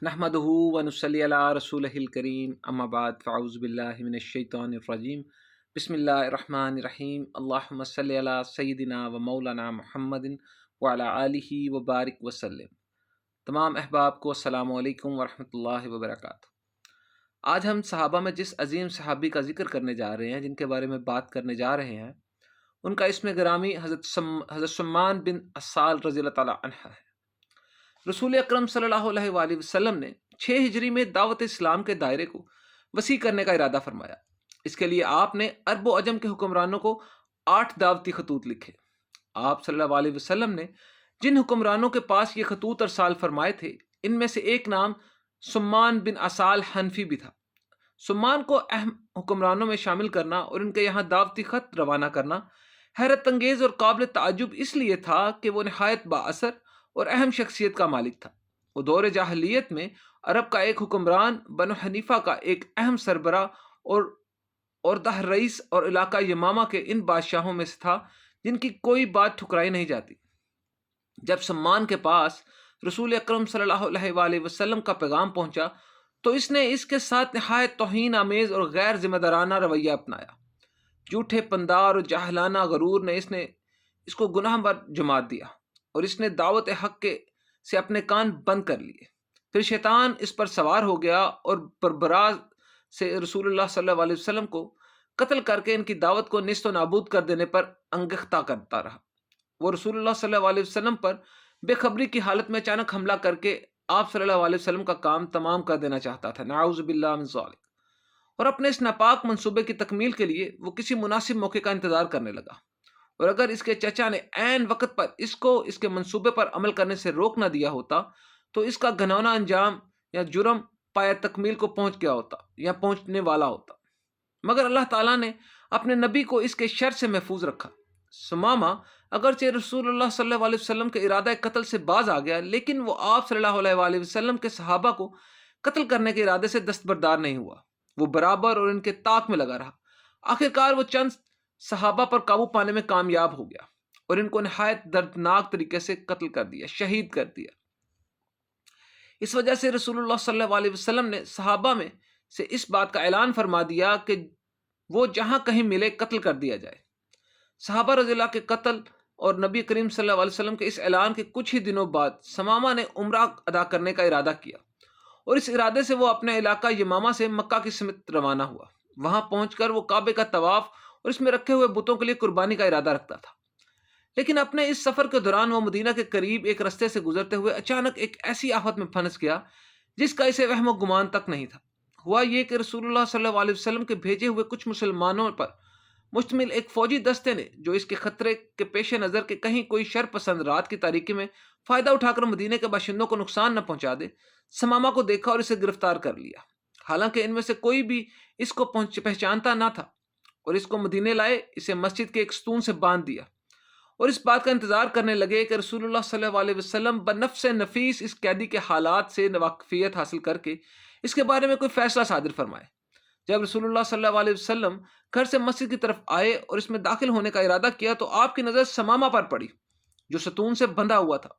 نحمدہ ونصلی علی رسولہ الکریم اما بعد فاعوذ باللہ من الشیطان الرجیم بسم اللہ الرحمن الرحیم اللہم صلی علی سیدنا و مولانا محمد وعلی آلہ وبارک وسلم۔ تمام احباب کو السلام علیکم ورحمۃ اللہ وبرکاتہ۔ آج ہم صحابہ میں جس عظیم صحابی کا ذکر کرنے جا رہے ہیں، جن کے بارے میں بات کرنے جا رہے ہیں، ان کا اسم گرامی حضرت سمان بن عسال رضی اللہ تعالیٰ عنہ ہے۔ رسول اکرم صلی اللہ علیہ وآلہ وسلم نے 6 ہجری میں دعوت اسلام کے دائرے کو وسیع کرنے کا ارادہ فرمایا۔ اس کے لیے آپ نے عرب و عجم کے حکمرانوں کو 8 دعوتی خطوط لکھے۔ آپ صلی اللہ علیہ وسلم نے جن حکمرانوں کے پاس یہ خطوط ارسال فرمائے تھے، ان میں سے ایک نام سمان بن عسال حنفی بھی تھا۔ سمان کو اہم حکمرانوں میں شامل کرنا اور ان کے یہاں دعوتی خط روانہ کرنا حیرت انگیز اور قابل تعجب اس لیے تھا کہ وہ نہایت با اثر اور اہم شخصیت کا مالک تھا۔ وہ دور جاہلیت میں عرب کا ایک حکمران، بنو حنیفہ کا ایک اہم سربراہ اور دہ رئیس اور علاقہ یمامہ کے ان بادشاہوں میں سے تھا جن کی کوئی بات ٹھکرائی نہیں جاتی۔ جب سمان کے پاس رسول اکرم صلی اللہ علیہ وآلہ وسلم کا پیغام پہنچا تو اس نے اس کے ساتھ نہایت توہین آمیز اور غیر ذمہ دارانہ رویہ اپنایا۔ جھوٹے پندار اور جاہلانہ غرور نے اس کو گناہ پر جماعت دیا اور اس نے دعوت حق سے اپنے کان بند کر لیے۔ پھر شیطان اس پر سوار ہو گیا اور بربراز سے رسول اللہ صلی اللہ علیہ وسلم کو قتل کر کے ان کی دعوت کو نیست و نابود کر دینے پر انگیختہ کرتا رہا۔ وہ رسول اللہ صلی اللہ علیہ وسلم پر بے خبری کی حالت میں اچانک حملہ کر کے آپ صلی اللہ علیہ وسلم کا کام تمام کر دینا چاہتا تھا، نعوذ باللہ من ذالک۔ اور اپنے اس ناپاک منصوبے کی تکمیل کے لیے وہ کسی مناسب موقع کا انتظار کرنے لگا، اور اگر اس کے چچا نے عین وقت پر اس کو اس کے منصوبے پر عمل کرنے سے روک نہ دیا ہوتا تو اس کا گھناؤنا انجام یا جرم پایہ تکمیل کو پہنچ گیا ہوتا یا پہنچنے والا ہوتا، مگر اللہ تعالیٰ نے اپنے نبی کو اس کے شر سے محفوظ رکھا۔ سمامہ اگرچہ رسول اللہ صلی اللہ علیہ وسلم کے ارادہ قتل سے باز آ گیا، لیکن وہ آپ صلی اللہ علیہ وآلہ وسلم کے صحابہ کو قتل کرنے کے ارادے سے دستبردار نہیں ہوا۔ وہ برابر اور ان کے طاق میں لگا رہا۔ آخرکار وہ چند صحابہ پر قابو پانے میں کامیاب ہو گیا اور ان کو نہایت دردناک طریقے سے قتل کر دیا، شہید کر دیا۔ اس وجہ سے رسول اللہ صلی اللہ علیہ وسلم نے صحابہ میں سے اس بات کا اعلان فرما دیا کہ وہ جہاں کہیں ملے قتل کر دیا جائے۔ صحابہ رضی اللہ کے قتل اور نبی کریم صلی اللہ علیہ وسلم کے اس اعلان کے کچھ ہی دنوں بعد سمامہ نے عمرہ ادا کرنے کا ارادہ کیا، اور اس ارادے سے وہ اپنے علاقہ یمامہ سے مکہ کی سمت روانہ ہوا۔ وہاں پہنچ کر وہ کعبے کا طواف اور اس میں رکھے ہوئے بتوں کے لیے قربانی کا ارادہ رکھتا تھا، لیکن اپنے اس سفر کے دوران وہ مدینہ کے قریب ایک رستے سے گزرتے ہوئے اچانک ایک ایسی آفت میں پھنس گیا جس کا اسے وہم و گمان تک نہیں تھا۔ ہوا یہ کہ رسول اللہ صلی اللہ علیہ وسلم کے بھیجے ہوئے کچھ مسلمانوں پر مشتمل ایک فوجی دستے نے، جو اس کے خطرے کے پیش نظر کے کہیں کوئی شر پسند رات کی تاریکی میں فائدہ اٹھا کر مدینہ کے باشندوں کو نقصان نہ پہنچا دے، سمامہ کو دیکھا اور اسے گرفتار کر لیا۔ حالانکہ ان میں سے کوئی بھی اس کو پہچانتا نہ تھا، اور اس کو مدینے لائے، اسے مسجد کے ایک ستون سے باندھ دیا اور اس بات کا انتظار کرنے لگے کہ رسول اللہ صلی اللہ علیہ وسلم بنفس نفیس اس قیدی کے حالات سے واقفیت حاصل کر کے اس کے بارے میں کوئی فیصلہ صادر فرمائے۔ جب رسول اللہ صلی اللہ علیہ وسلم گھر سے مسجد کی طرف آئے اور اس میں داخل ہونے کا ارادہ کیا تو آپ کی نظر سمامہ پر پڑی جو ستون سے بندھا ہوا تھا۔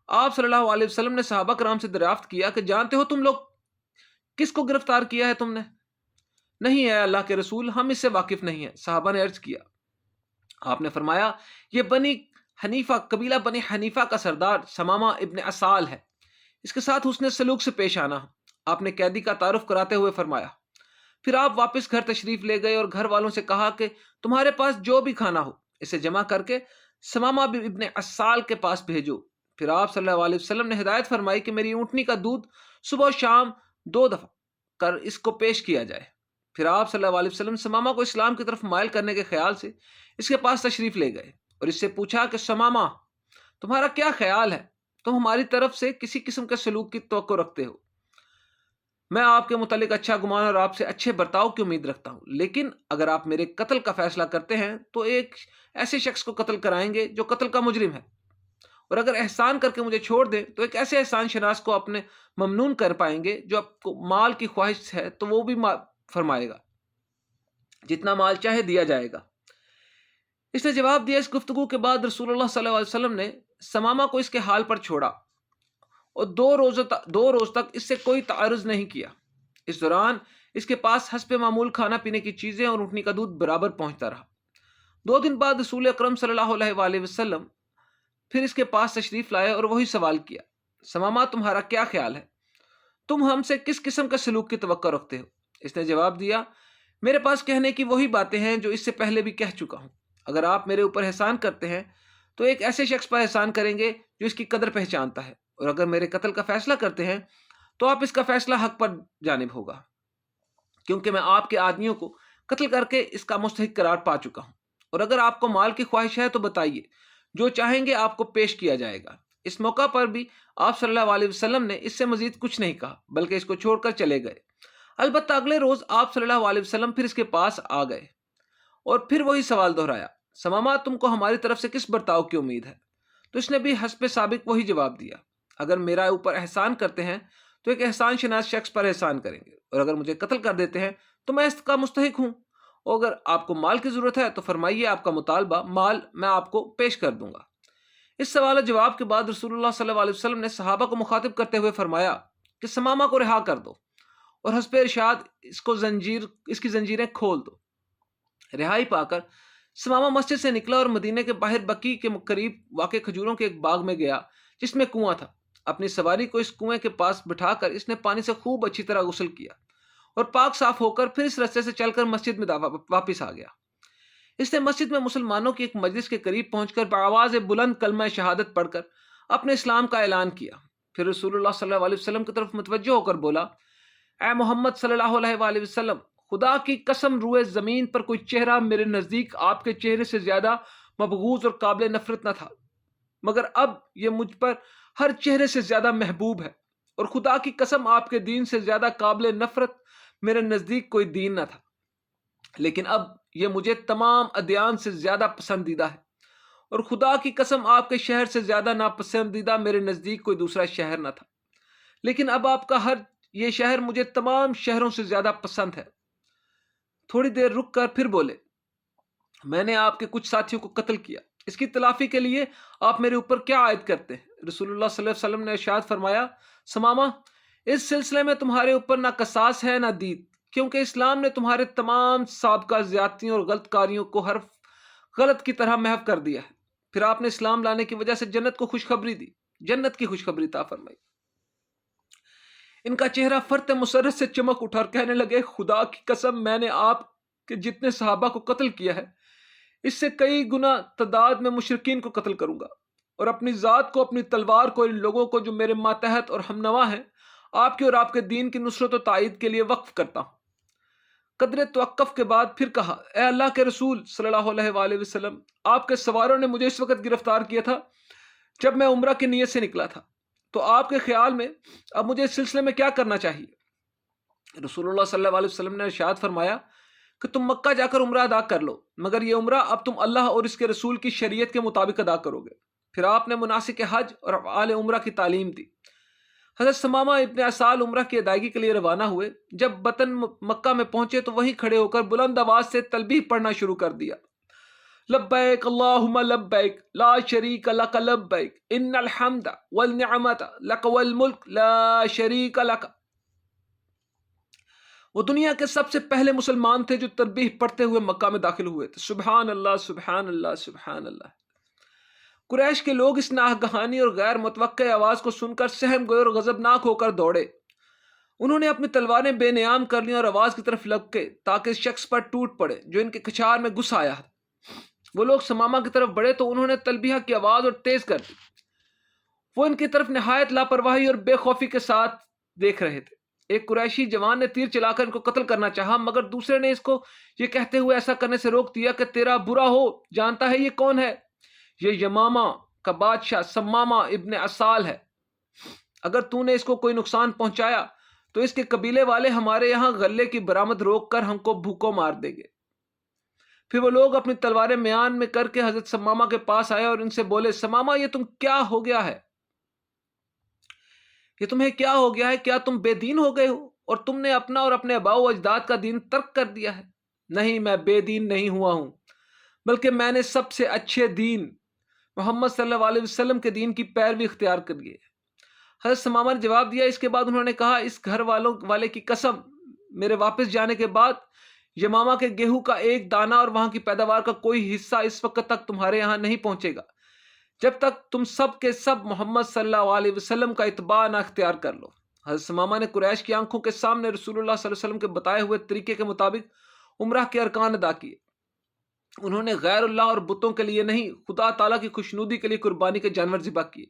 آپ صلی اللہ علیہ وسلم نے صحابہ کرام سے دریافت کیا کہ جانتے ہو تم لوگ کس کو گرفتار کیا ہے تم نے؟ نہیں ہے اللہ کے رسول، ہم اس سے واقف نہیں ہیں، صحابہ نے عرض کیا۔ آپ نے فرمایا یہ بنی حنیفہ، قبیلہ بنی حنیفہ کا سردار سمامہ ابن عسال ہے، اس کے ساتھ حسن سلوک سے پیش آنا۔ آپ نے قیدی کا تعارف کراتے ہوئے فرمایا۔ پھر آپ واپس گھر تشریف لے گئے اور گھر والوں سے کہا کہ تمہارے پاس جو بھی کھانا ہو اسے جمع کر کے سمامہ ابن عسال کے پاس بھیجو۔ پھر آپ صلی اللہ علیہ وسلم نے ہدایت فرمائی کہ میری اونٹنی کا دودھ صبح و شام 2 دفعہ کر اس کو پیش کیا جائے۔ پھر آپ صلی اللہ علیہ وسلم سمامہ کو اسلام کی طرف مائل کرنے کے خیال سے اس کے پاس تشریف لے گئے اور اس سے پوچھا کہ سمامہ، تمہارا کیا خیال ہے؟ تم ہماری طرف سے کسی قسم کے سلوک کی توقع رکھتے ہو؟ میں آپ کے متعلق اچھا گمان اور آپ سے اچھے برتاؤ کی امید رکھتا ہوں، لیکن اگر آپ میرے قتل کا فیصلہ کرتے ہیں تو ایک ایسے شخص کو قتل کرائیں گے جو قتل کا مجرم ہے، اور اگر احسان کر کے مجھے چھوڑ دیں تو ایک ایسے احسان شناس کو اپنے ممنون کر پائیں گے جو آپ کو مال کی خواہش ہے تو وہ بھی فرمائے گا، جتنا مال چاہے دیا جائے گا۔ اس نے جواب دیا۔ اس گفتگو کے بعد رسول اللہ صلی اللہ علیہ وسلم نے سمامہ کو اس کے حال پر چھوڑا اور 2 روز تک اس سے کوئی تعارض نہیں کیا۔ اس دوران اس کے پاس حسب معمول کھانا پینے کی چیزیں اور اونٹنی کا دودھ برابر پہنچتا رہا۔ 2 دن بعد رسول اکرم صلی اللہ علیہ وآلہ وسلم پھر اس کے پاس تشریف لائے اور وہی سوال کیا، ثمامہ تمہارا کیا خیال ہے؟ تم ہم سے کس قسم کا سلوک کی توقع رکھتے ہو؟ اس نے جواب دیا، میرے پاس کہنے کی وہی باتیں ہیں جو اس سے پہلے بھی کہہ چکا ہوں۔ اگر آپ میرے اوپر احسان کرتے ہیں تو ایک ایسے شخص پر احسان کریں گے جو اس کی قدر پہچانتا ہے، اور اگر میرے قتل کا فیصلہ کرتے ہیں تو آپ اس کا فیصلہ حق پر جانب ہوگا، کیونکہ میں آپ کے آدمیوں کو قتل کر کے اس کا مستحق قرار پا چکا ہوں۔ اور اگر آپ کو مال کی خواہش ہے تو بتائیے، جو چاہیں گے آپ کو پیش کیا جائے گا۔ اس موقع پر بھی آپ صلی اللہ علیہ وسلم نے اس سے مزید کچھ نہیں کہا، بلکہ اس کو چھوڑ کر چلے گئے۔ البتہ اگلے روز آپ صلی اللہ علیہ وسلم پھر اس کے پاس آ گئے اور پھر وہی سوال دہرایا، ثمامہ تم کو ہماری طرف سے کس برتاؤ کی امید ہے؟ تو اس نے بھی حسب سابق وہی جواب دیا، اگر میرا اوپر احسان کرتے ہیں تو ایک احسان شناس شخص پر احسان کریں گے، اور اگر مجھے قتل کر دیتے ہیں تو میں اس کا مستحق ہوں، اور اگر آپ کو مال کی ضرورت ہے تو فرمائیے، آپ کا مطالبہ مال میں آپ کو پیش کر دوں گا۔ اس سوال و جواب کے بعد رسول اللہ صلی اللہ علیہ وسلم نے صحابہ کو مخاطب کرتے ہوئے فرمایا کہ ثمامہ کو رہا کر دو اور حسب ارشاد اس کی زنجیریں کھول دو۔ رہائی پا کر ثمامہ مسجد سے نکلا اور مدینے کے باہر بقیع کے قریب واقع کھجوروں کے ایک باغ میں گیا جس میں کنواں تھا۔ اپنی سواری کو اس کنویں کے پاس بٹھا کر اس نے پانی سے خوب اچھی طرح غسل کیا اور پاک صاف ہو کر پھر اس رستے سے چل کر مسجد میں واپس آ گیا۔ اس نے مسجد میں مسلمانوں کی ایک مجلس کے قریب پہنچ کر بآواز بلند کلمہ شہادت پڑھ کر اپنے اسلام کا اعلان کیا۔ پھر رسول اللہ صلی اللہ علیہ وسلم کی طرف متوجہ ہو کر بولا، اے محمد صلی اللہ علیہ وآلہ وسلم، خدا کی قسم روئے زمین پر کوئی چہرہ میرے نزدیک آپ کے چہرے سے زیادہ مبغوض اور قابل نفرت نہ تھا، مگر اب یہ مجھ پر ہر چہرے سے زیادہ محبوب ہے، اور خدا کی قسم آپ کے دین سے زیادہ قابل نفرت میرے نزدیک کوئی دین نہ تھا، لیکن اب یہ مجھے تمام ادیان سے زیادہ پسندیدہ ہے، اور خدا کی قسم آپ کے شہر سے زیادہ ناپسندیدہ میرے نزدیک کوئی دوسرا شہر نہ تھا، لیکن اب آپ کا یہ شہر مجھے تمام شہروں سے زیادہ پسند ہے۔ تھوڑی دیر رک کر پھر بولے، میں نے آپ کے کچھ ساتھیوں کو قتل کیا، اس کی تلافی کے لیے آپ میرے اوپر کیا عائد کرتے ہیں؟ رسول اللہ صلی اللہ علیہ وسلم نے ارشاد فرمایا، ثمامہ اس سلسلے میں تمہارے اوپر نہ قصاص ہے نہ دید، کیونکہ اسلام نے تمہارے تمام سابقہ زیادتیوں اور غلط کاریوں کو حرف غلط کی طرح محو کر دیا ہے۔ پھر آپ نے اسلام لانے کی وجہ سے جنت کو خوشخبری دی، جنت کی خوشخبری عطا فرمائی۔ ان کا چہرہ فرط مسرت سے چمک اٹھا اور کہنے لگے، خدا کی قسم میں نے آپ کے جتنے صحابہ کو قتل کیا ہے اس سے کئی گنا تعداد میں مشرکین کو قتل کروں گا، اور اپنی ذات کو، اپنی تلوار کو، ان لوگوں کو جو میرے ماتحت اور ہم نوا ہیں، آپ کے اور آپ کے دین کی نصرت و تائید کے لیے وقف کرتا ہوں۔ قدر توقف کے بعد پھر کہا، اے اللہ کے رسول صلی اللہ علیہ وآلہ وسلم، آپ کے سواروں نے مجھے اس وقت گرفتار کیا تھا جب میں عمرہ کی نیت سے نکلا تھا، تو آپ کے خیال میں اب مجھے اس سلسلے میں کیا کرنا چاہیے؟ رسول اللہ صلی اللہ علیہ وسلم نے ارشاد فرمایا کہ تم مکہ جا کر عمرہ ادا کر لو، مگر یہ عمرہ اب تم اللہ اور اس کے رسول کی شریعت کے مطابق ادا کرو گے۔ پھر آپ نے مناسک حج اور افعال عمرہ کی تعلیم دی۔ حضرت ثمامہ ابن اسال عمرہ کی ادائیگی کے لیے روانہ ہوئے۔ جب وطن مکہ میں پہنچے تو وہیں کھڑے ہو کر بلند آواز سے تلبیہ پڑھنا شروع کر دیا، لبیک اللہم لبیک لا شریک لک لبیک ان الحمد والنعمت لک والملک لا شریک لک۔ وہ دنیا کے سب سے پہلے مسلمان تھے جو تلبیہ پڑھتے ہوئے مکہ میں داخل ہوئے تھے۔ سبحان اللہ سبحان اللہ سبحان اللہ۔ قریش کے لوگ اس ناگہانی اور غیر متوقع آواز کو سن کر سہم گئے اور غضبناک ہو کر دوڑے۔ انہوں نے اپنی تلواریں بے نیام کر لیں اور آواز کی طرف لپکے تاکہ اس شخص پر ٹوٹ پڑے جو ان کے کچھار میں گھس آیا تھا۔ وہ لوگ ثمامہ کی طرف بڑھے تو انہوں نے تلبیہ کی آواز اور تیز کر دی۔ وہ ان کی طرف نہایت لاپرواہی اور بے خوفی کے ساتھ دیکھ رہے تھے۔ ایک قریشی جوان نے تیر چلا کر ان کو قتل کرنا چاہا، مگر دوسرے نے اس کو یہ کہتے ہوئے ایسا کرنے سے روک دیا کہ تیرا برا ہو، جانتا ہے یہ کون ہے؟ یہ یمامہ کا بادشاہ ثمامہ ابن اسال ہے۔ اگر تو نے اس کو کوئی نقصان پہنچایا تو اس کے قبیلے والے ہمارے یہاں غلے کی برآمد روک کر ہم کو بھوکوں مار دیں گے۔ پھر وہ لوگ اپنی تلواریں میان میں کر کے حضرت ثمامہ کے پاس آئے اور ان سے بولے، ثمامہ یہ تم کیا ہو گیا ہے؟ یہ تمہیں کیا ہو گیا ہے؟ کیا تم بے دین ہو گئے ہو اور تم نے اپنا اور اپنے آباء و اجداد کا دین ترک کر دیا ہے؟ نہیں، میں بے دین نہیں ہوا ہوں، بلکہ میں نے سب سے اچھے دین محمد صلی اللہ علیہ وسلم کے دین کی پیروی اختیار کر لی ہے۔ حضرت ثمامہ نے جواب دیا، اس کے بعد انہوں نے کہا، اس گھر والے کی قسم، میرے واپس جانے کے بعد یمامہ کے گیہوں کا ایک دانہ اور وہاں کی پیداوار کا کوئی حصہ اس وقت تک تمہارے یہاں نہیں پہنچے گا جب تک تم سب کے سب محمد صلی اللہ علیہ وسلم کا اتباع نہ اختیار کر لو۔ حضرت ثمامہ نے قریش کی آنکھوں کے سامنے رسول اللہ صلی اللہ علیہ وسلم کے بتائے ہوئے طریقے کے مطابق عمرہ کے ارکان ادا کیے۔ انہوں نے غیر اللہ اور بتوں کے لیے نہیں، خدا تعالیٰ کی خوشنودی کے لیے قربانی کے جانور ذبح کیے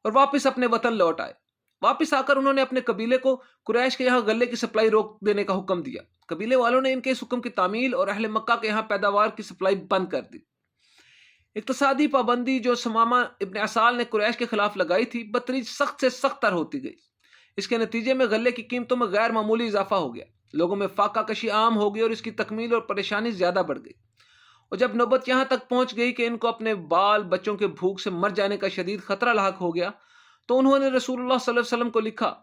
اور واپس اپنے وطن لوٹ آئے۔ واپس آ کر انہوں نے اپنے قبیلے کو قریش کے یہاں غلے کی سپلائی روک دینے کا حکم دیا۔ قبیلے والوں نے ان کے اس حکم کی تعمیل اور اہل مکہ کے یہاں پیداوار کی سپلائی بند کر دی۔ اقتصادی پابندی جو ثمامہ ابن اسال نے قریش کے خلاف لگائی تھی، بتدریج سخت سے سخت تر ہوتی گئی۔ اس کے نتیجے میں غلے کی قیمتوں میں غیر معمولی اضافہ ہو گیا، لوگوں میں فاقہ کشی عام ہو گئی اور اس کی تکمیل اور پریشانی زیادہ بڑھ گئی۔ اور جب نوبت یہاں تک پہنچ گئی کہ ان کو اپنے بال بچوں کے بھوک سے مر جانے کا شدید خطرہ لاحق ہو گیا، تو انہوں نے رسول اللہ صلی اللہ علیہ وسلم کو لکھا،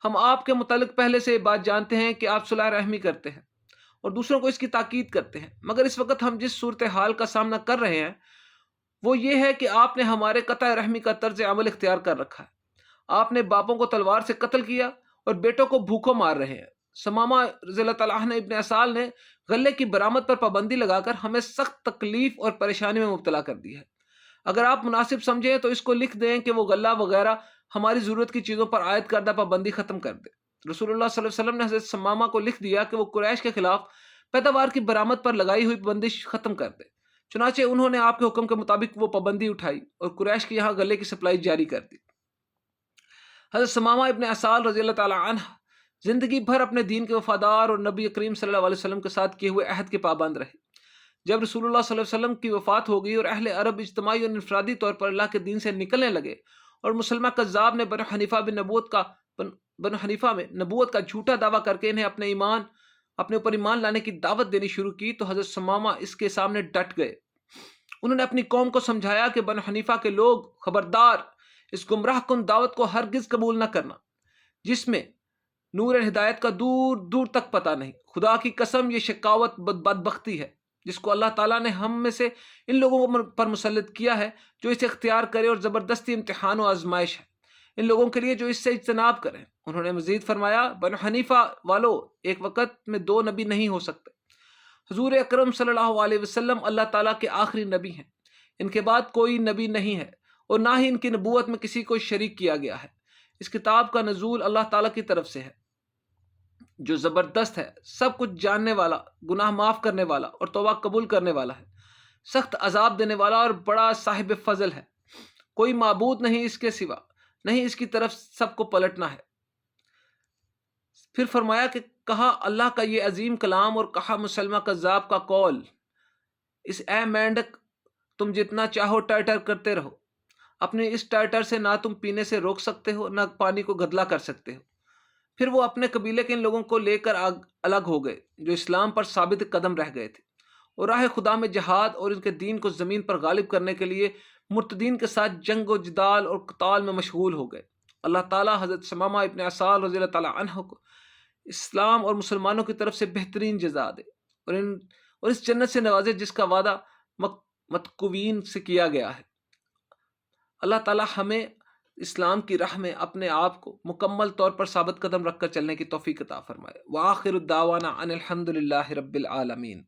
ہم آپ کے متعلق پہلے سے یہ بات جانتے ہیں کہ آپ صلح رحمی کرتے ہیں اور دوسروں کو اس کی تاکید کرتے ہیں، مگر اس وقت ہم جس صورتحال کا سامنا کر رہے ہیں وہ یہ ہے کہ آپ نے ہمارے قطع رحمی کا طرز عمل اختیار کر رکھا ہے۔ آپ نے باپوں کو تلوار سے قتل کیا اور بیٹوں کو بھوکوں مار رہے ہیں۔ ثمامہ رضی اللہ تعالیٰ عنہ ابن اسال نے غلے کی برآمد پر پابندی لگا کر ہمیں سخت تکلیف اور پریشانی میں مبتلا کر دی ہے۔ اگر آپ مناسب سمجھیں تو اس کو لکھ دیں کہ وہ غلہ وغیرہ ہماری ضرورت کی چیزوں پر عائد کردہ پابندی ختم کر دے۔ رسول اللہ صلی اللہ علیہ وسلم نے حضرت ثمامہ کو لکھ دیا کہ وہ قریش کے خلاف پیداوار کی برآمد پر لگائی ہوئی بندش ختم کر دے۔ چنانچہ انہوں نے آپ کے حکم کے مطابق وہ پابندی اٹھائی اور قریش کے یہاں غلے کی سپلائی جاری کر دی۔ حضرت ثمامہ ابن اسال رضی اللہ تعالیٰ عنہ زندگی بھر اپنے دین کے وفادار اور نبی کریم صلی اللہ علیہ وسلم کے ساتھ کیے ہوئے عہد کے پابند رہے۔ جب رسول اللہ صلی اللہ علیہ وسلم کی وفات ہو گئی اور اہل عرب اجتماعی اور انفرادی طور پر اللہ کے دین سے نکلنے لگے اور مسلمہ کذاب نے بنو حنیفہ میں نبوت کا جھوٹا دعویٰ کر کے انہیں اپنے اوپر ایمان لانے کی دعوت دینی شروع کی، تو حضرت ثمامہ اس کے سامنے ڈٹ گئے۔ انہوں نے اپنی قوم کو سمجھایا کہ بنو حنیفہ کے لوگ خبردار، اس گمراہ کن دعوت کو ہرگز قبول نہ کرنا جس میں نور ہدایت کا دور دور تک پتہ نہیں۔ خدا کی قسم، یہ شقاوت بدبختی ہے جس کو اللہ تعالیٰ نے ہم میں سے ان لوگوں پر مسلط کیا ہے جو اسے اختیار کرے، اور زبردستی امتحان و آزمائش ہے ان لوگوں کے لیے جو اس سے اجتناب کریں۔ انہوں نے مزید فرمایا، بنو حنیفہ والو، ایک وقت میں دو نبی نہیں ہو سکتے۔ حضور اکرم صلی اللہ علیہ وسلم اللہ تعالیٰ کے آخری نبی ہیں، ان کے بعد کوئی نبی نہیں ہے اور نہ ہی ان کی نبوت میں کسی کو شریک کیا گیا ہے۔ اس کتاب کا نزول اللہ تعالیٰ کی طرف سے ہے جو زبردست ہے، سب کچھ جاننے والا، گناہ معاف کرنے والا اور توبہ قبول کرنے والا ہے، سخت عذاب دینے والا اور بڑا صاحب فضل ہے۔ کوئی معبود نہیں اس کے سوا، نہیں اس کی طرف سب کو پلٹنا ہے۔ پھر فرمایا کہ کہا اللہ کا یہ عظیم کلام اور کہا مسلمہ کذاب کا قول، اس اے مینڈک، تم جتنا چاہو ٹر کرتے رہو، اپنے اس ٹر سے نہ تم پینے سے روک سکتے ہو نہ پانی کو گدلا کر سکتے ہو۔ پھر وہ اپنے قبیلے کے ان لوگوں کو لے کر الگ ہو گئے جو اسلام پر ثابت قدم رہ گئے تھے اور راہ خدا میں جہاد اور ان کے دین کو زمین پر غالب کرنے کے لیے مرتدین کے ساتھ جنگ و جدال اور قتال میں مشغول ہو گئے۔ اللہ تعالیٰ حضرت ثمامہ ابن اسال رضی اللہ تعالیٰ عنہ کو اسلام اور مسلمانوں کی طرف سے بہترین جزا دے اور اس جنت سے نوازے جس کا وعدہ متقوین سے کیا گیا ہے۔ اللہ تعالیٰ ہمیں اسلام کی راہ میں اپنے آپ کو مکمل طور پر ثابت قدم رکھ کر چلنے کی توفیق عطا فرمائے۔ وآخر الدعوانا ان الحمد للہ رب العالمین۔